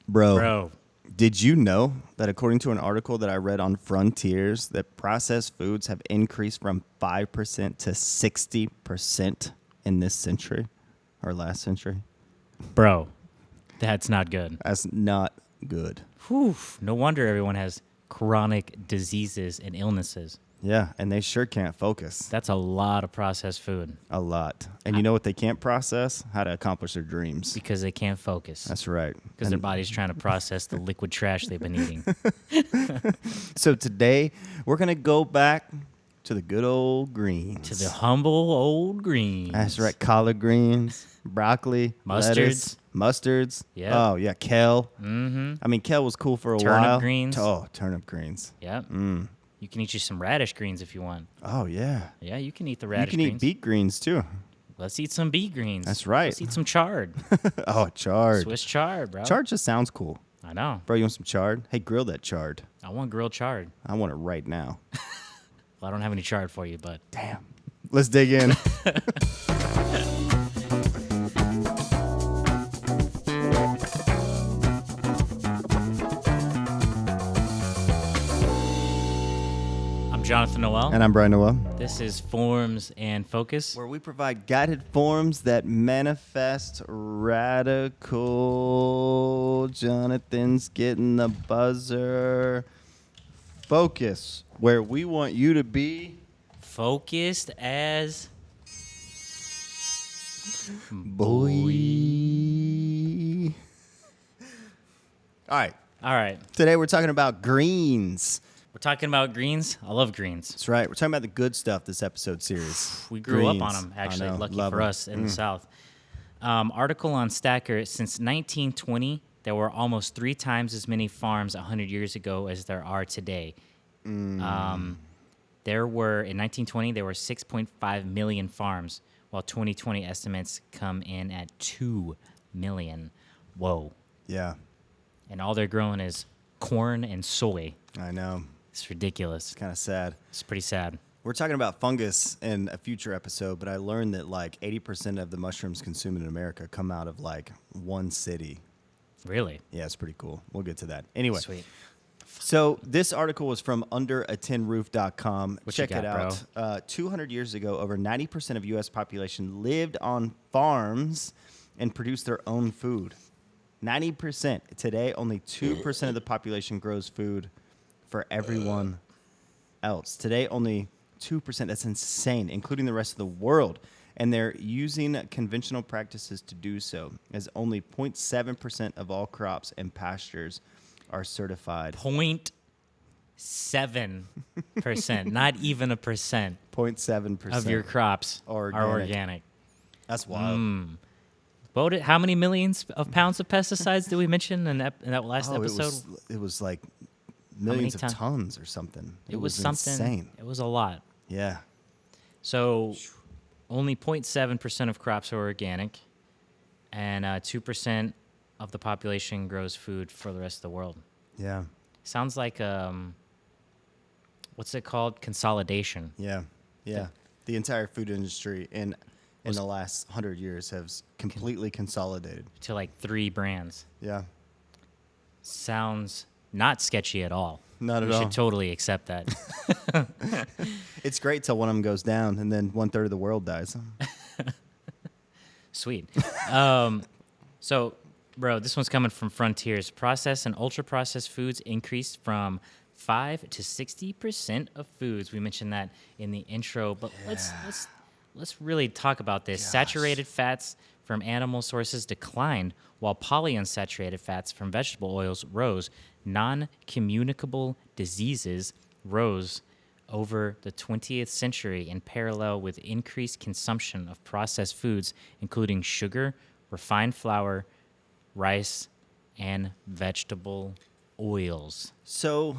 Bro, did you know that according to an article that I read on Frontiers, that processed foods have increased from 5% to 60% in this century or last century? Bro, that's not good. That's not good. Whew, no wonder everyone has chronic diseases and illnesses. Yeah, and they sure can't focus. That's a lot of processed food. A lot. And you know what they can't process? How to accomplish their dreams. Because they can't focus. That's right. Because their body's trying to process the liquid trash they've been eating. So today, we're going to go back to the good old greens. To the humble old greens. That's right. Collard greens, broccoli, lettuce, mustards. Yeah. Oh, yeah. Kale. Mm-hmm. I mean, kale was cool for a Turnip while. greens. Oh, turnip greens. Yep. Mm. You can eat you some radish greens if you want. Oh, yeah. Yeah, you can eat the radish You can greens. eat beet greens, too. Let's eat some beet greens. That's right. Let's eat some chard. Oh, chard. Swiss chard, bro. Chard just sounds cool. I know. Bro, you want some chard? Hey, grill that chard. I want grilled chard. I want it right now. Well, I don't have any chard for you, but... Damn. Let's dig in. I'm Jonathan Noel. And I'm Brian Noel. This is Forms and Focus. Where we provide guided forms that manifest radical. Jonathan's getting the buzzer. Focus, where we want you to be. Focused as... Boy. All right. All right. Today we're talking about greens. We're talking about greens. I love greens. That's right. We're talking about the good stuff this episode series. We grew up Greens. on them, actually. I know. Lucky Love for 'em. us in the South. Article on Stacker. Since 1920, there were almost 3 times as many farms 100 years ago as there are today. In 1920, there were 6.5 million farms, while 2020 estimates come in at 2 million. Whoa. Yeah, And all they're growing is corn and soy. I know. It's ridiculous. Kind of sad. It's pretty sad. We're talking about fungus in a future episode, but I learned that like 80% of the mushrooms consumed in America come out of like one city. Really? Yeah, it's pretty cool. We'll get to that. Anyway, Sweet. so this article was from underatinroof.com. What you Check it got, out. 200 years ago, over 90% of U.S. population lived on farms and produced their own food. 90%. Today, only 2% of the population grows food for everyone else. Today, only 2%. That's insane, including the rest of the world. And they're using conventional practices to do so, as only 0.7% of all crops and pastures are certified. 0.7%, not even a percent 0.7% of your crops are are organic. That's wild. How many millions of pounds of pesticides did we mention in that last episode? It was like millions of tons? tons or something. It was something. insane. It was a lot. Yeah. So only 0.7% of crops are organic, and 2% of the population grows food for the rest of the world. Yeah. Sounds like what's it called? Consolidation. Yeah. Yeah. The entire food industry in the last 100 years has completely consolidated. To like 3 brands. Yeah. Sounds not sketchy at all. Not at We all. should totally accept that. It's great till one of them goes down and then 1/3 of the world dies. Sweet. So, bro, this one's coming from Frontiers. Processed and ultra-processed foods increased from 5 to 60% of foods. We mentioned that in the intro, but let's really talk about this. Gosh. Saturated fats from animal sources declined, while polyunsaturated fats from vegetable oils rose. Non-communicable diseases rose over the 20th century in parallel with increased consumption of processed foods, including sugar, refined flour, rice, and vegetable oils. So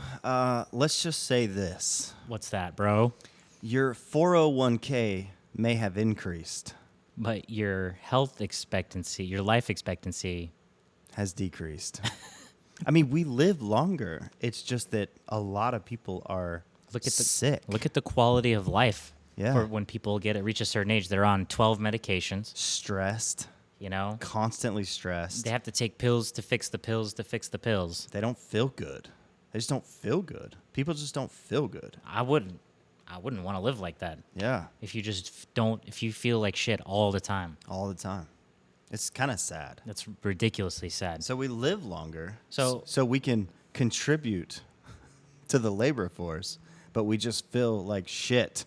let's just say this. What's that, bro? Your 401k may have increased, But your health expectancy, your life expectancy, has decreased. I mean, we live longer. It's just that a lot of people are sick. Look at the quality of life. Yeah. For when people reach a certain age, they're on 12 medications. Stressed. You know, Constantly stressed. they have to take pills to fix the pills to fix the pills. They don't feel good. They just don't feel good. People just don't feel good. I wouldn't want to live like that. Yeah, If you just don't, if you feel like shit all the time, all the time. It's kind of sad. that's ridiculously sad. So we live longer. So- so we can contribute to the labor force, but we just feel like shit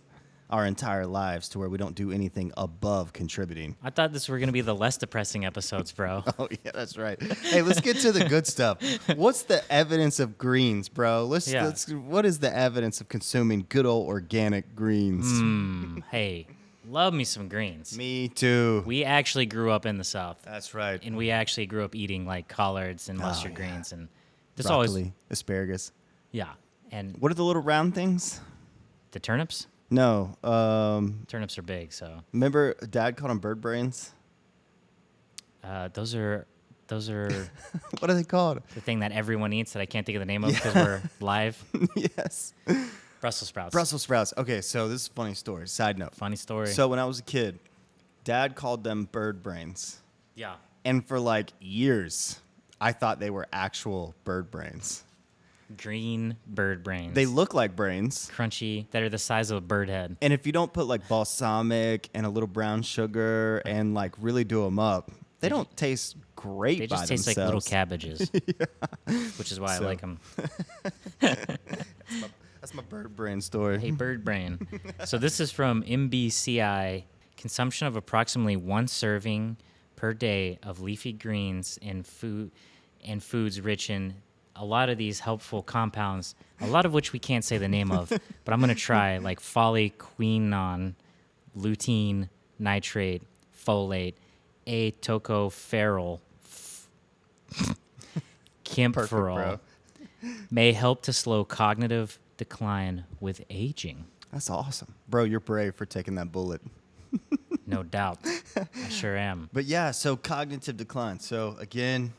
our entire lives to where we don't do anything above contributing. I thought this were going to be the less depressing episodes, bro. Oh yeah, that's right. Hey, let's get to the good stuff. What's the evidence of greens, bro? What is the evidence of consuming good old organic greens? Hey, love me some greens. Me too. We actually grew up in the South, That's right. and we actually grew up eating like collards and mustard yeah. greens, and this Broccoli, always, asparagus. yeah. And What are the little round things? the turnips, No. turnips are big, so Remember, Dad called them bird brains. those are What are they called? the thing that everyone eats that I can't think of the name of because we're live. Yes. Brussels sprouts. Brussels sprouts. Okay, so this is a funny story. Side note. Funny story. So when I was a kid, Dad called them bird brains. yeah. And for like years, I thought they were actual bird brains. Green bird brains. They look like brains. crunchy, that are the size of a bird head. And if you don't put like balsamic and a little brown sugar and like really do them up, they don't taste great They by just taste like little themselves. cabbages, which is why I So- like them. That's my bird brain story. Hey, bird brain. So this is from MBCI. Consumption of approximately 1 serving per day of leafy greens and foods rich in a lot of these helpful compounds, a lot of which we can't say the name of, but I'm going to try, like polyquinone, lutein, nitrate, folate, tocopherol, Perfect, camphorol, bro. may help to slow cognitive decline with aging. That's awesome. Bro, you're brave for taking that bullet. No doubt. I sure am. But yeah, so cognitive decline. So again,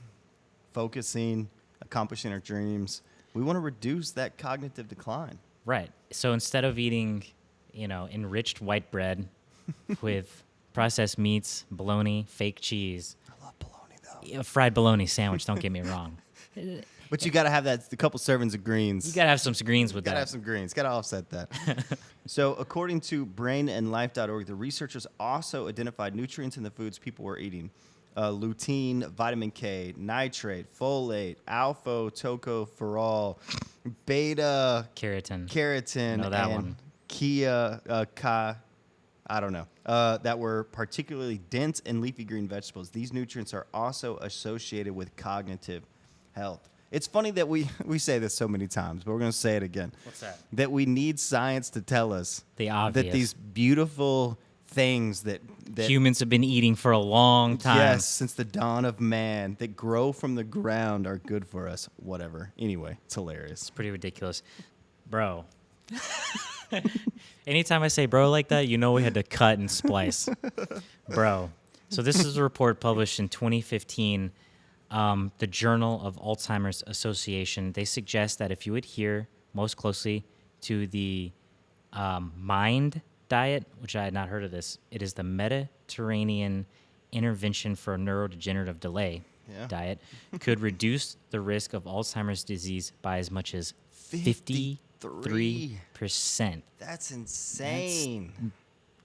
focusing, accomplishing our dreams. We want to reduce that cognitive decline. Right. So instead of eating, enriched white bread with processed meats, bologna, fake cheese, I love bologna though. a fried bologna sandwich, don't get me wrong. But you got to have a couple servings of greens. You got to have some greens with Got to that. have some greens. Got to offset that. So according to brainandlife.org, the researchers also identified nutrients in the foods people were eating. Lutein, vitamin K, nitrate, folate, alpha tocopherol, beta Keratin. Know that and one. I don't know, that were particularly dense in leafy green vegetables. These nutrients are also associated with cognitive health. It's funny that we say this so many times, but we're going to say it again. What's that? That we need science to tell us The obvious. that these beautiful things that Humans have been eating for a long time. yes, since the dawn of man, that grow from the ground are good for us. Whatever. Anyway, it's hilarious. It's pretty ridiculous. Bro. Anytime I say bro like that, we had to cut and splice. Bro. So this is a report published in 2015. The Journal of Alzheimer's Association. They suggest that if you adhere most closely to the MIND diet, which I had not heard of this, it is the Mediterranean Intervention for Neurodegenerative Delay Yeah. diet, could reduce the risk of Alzheimer's disease by as much as 53%. That's insane.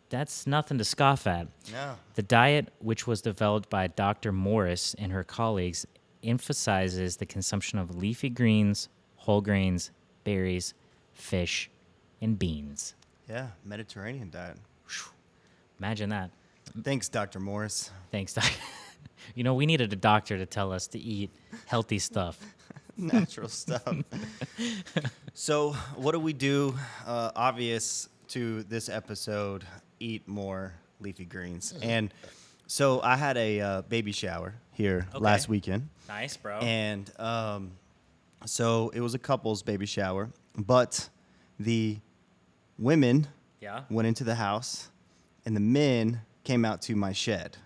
That's nothing to scoff at. No. The diet, which was developed by Dr. Morris and her colleagues, emphasizes the consumption of leafy greens, whole grains, berries, fish, and beans. Yeah, Mediterranean diet. Imagine that. Thanks, Dr. Morris. Thanks, Doc. We needed a doctor to tell us to eat healthy stuff. Natural stuff. So, what do we do? Obvious to this episode, eat more leafy greens. And so I had a baby shower here Okay. last weekend. Nice, bro. And so it was a couple's baby shower, but the women Yeah. went into the house and the men came out to my shed.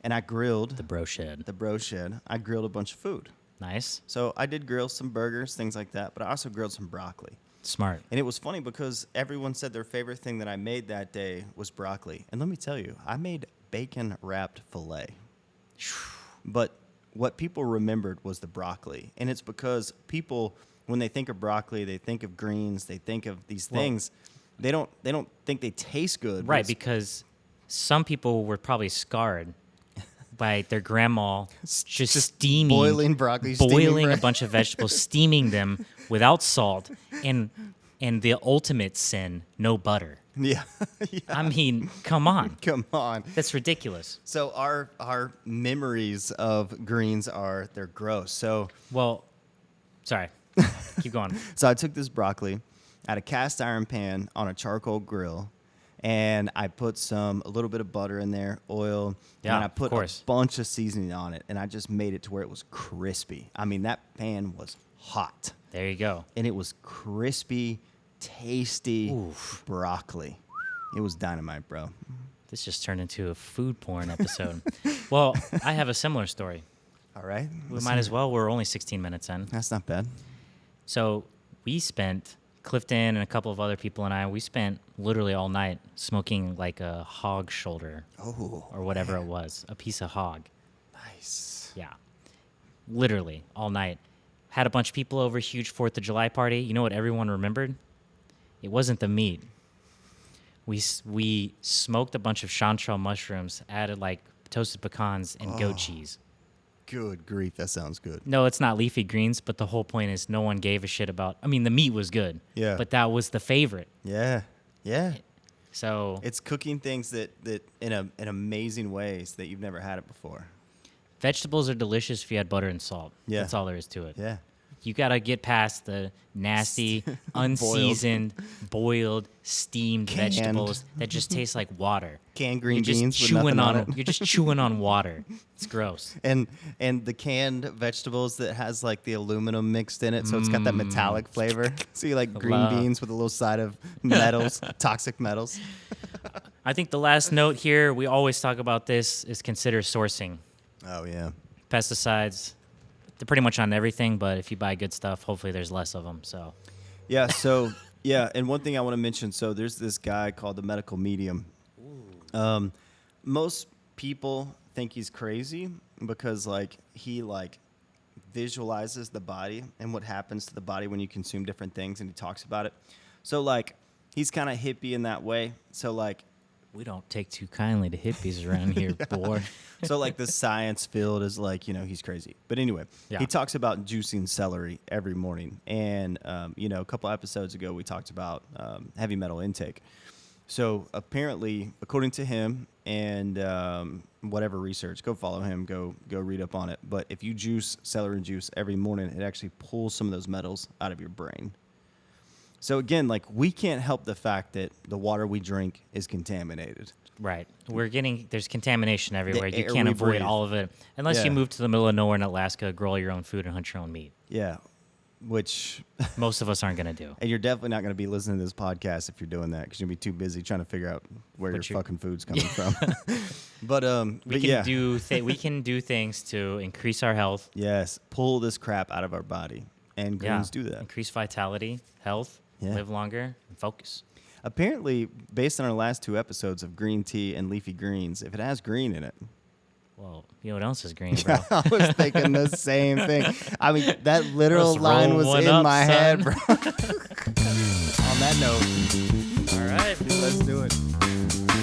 And I grilled The bro shed. the bro shed. I grilled a bunch of food. Nice. So I did grill some burgers, things like that, but I also grilled some broccoli. Smart. And it was funny because everyone said their favorite thing that I made that day was broccoli. And let me tell you, I made bacon wrapped filet. But what people remembered was the broccoli. And it's because people, when they think of broccoli, they think of greens, they think of these things. They don't think they taste good. Right, because some people were probably scarred by their grandma just steaming, boiling broccoli, boiling a bunch of vegetables, steaming them without salt, and the ultimate sin, no butter. Yeah. I mean, come on. Come on. That's ridiculous. So our memories of greens they're gross. So Well, sorry. Keep going. So I took this broccoli out of cast iron pan on a charcoal grill, and I put a little bit of butter in there, oil, Yeah, and I put of course. a bunch of seasoning on it, and I just made it to where it was crispy. I mean, that pan was hot, There you go. and it was crispy, tasty broccoli. It was dynamite, bro. This just turned into a food porn episode. Well, I have a similar story. All right. We might as well. We're only 16 minutes in. That's not bad. So Clifton and a couple of other people and I, we spent literally all night smoking like a hog shoulder or whatever it was, a piece of hog. Nice. Yeah. Literally all night. Had a bunch of people over, huge 4th of July party. You know what everyone remembered? It wasn't the meat. We smoked a bunch of chanterelle mushrooms, added like toasted pecans and goat cheese. Good grief, that sounds good. No, it's not leafy greens, but the whole point is no one gave a shit about. I mean, the meat was good. Yeah. But that was the favorite. Yeah. Yeah. So It's cooking things that in amazing ways that you've never had it before. vegetables are delicious if you add butter and salt. Yeah. That's all there is to it. Yeah. You got to get past the nasty, unseasoned, boiled, steamed Canned. vegetables that just taste like water. Canned green You're just beans with chewing nothing on it. You're just chewing on water. It's gross. And the canned vegetables that has like the aluminum mixed in it, so it's got that metallic flavor. So you like green Love. beans with a little side of metals, toxic metals. I think the last note here, we always talk about this, is consider sourcing. Oh yeah. Pesticides, they're pretty much on everything, but if you buy good stuff, hopefully there's less of them. So Yeah. So yeah, and one thing I want to mention. So there's this guy called the medical medium. Most people think he's crazy because like he like visualizes the body and what happens to the body when you consume different things, and he talks about it. So like he's kind of hippie in that way. So like we don't take too kindly to hippies around here, boy. so like the science field is like, he's crazy. But anyway, Yeah. he talks about juicing celery every morning. And, a couple episodes ago, we talked about heavy metal intake. So apparently, according to him and whatever research, go follow him, go read up on it. But if you juice celery juice every morning, it actually pulls some of those metals out of your brain. So again, like we can't help the fact that the water we drink is contaminated. Right. There's contamination everywhere. You air can't we avoid breathe. all of it. Unless Yeah. you move to the middle of nowhere in Alaska, grow all your own food, and hunt your own meat. Yeah, which, Most of us aren't going to do. and you're definitely not going to be listening to this podcast if you're doing that because you'll be too busy trying to figure out where your fucking food's coming from. But We can do things to increase our health. Yes, pull this crap out of our body, and greens do that. Increase vitality, health, Yeah. live longer, and focus. Apparently, based on our last 2 episodes of green tea and leafy greens, if it has green in it, Well, you know what else is green, bro? I was thinking the same thing. I mean, that literal Let's line roll was one in up, my son. head, bro. On that note, All right. let's do it.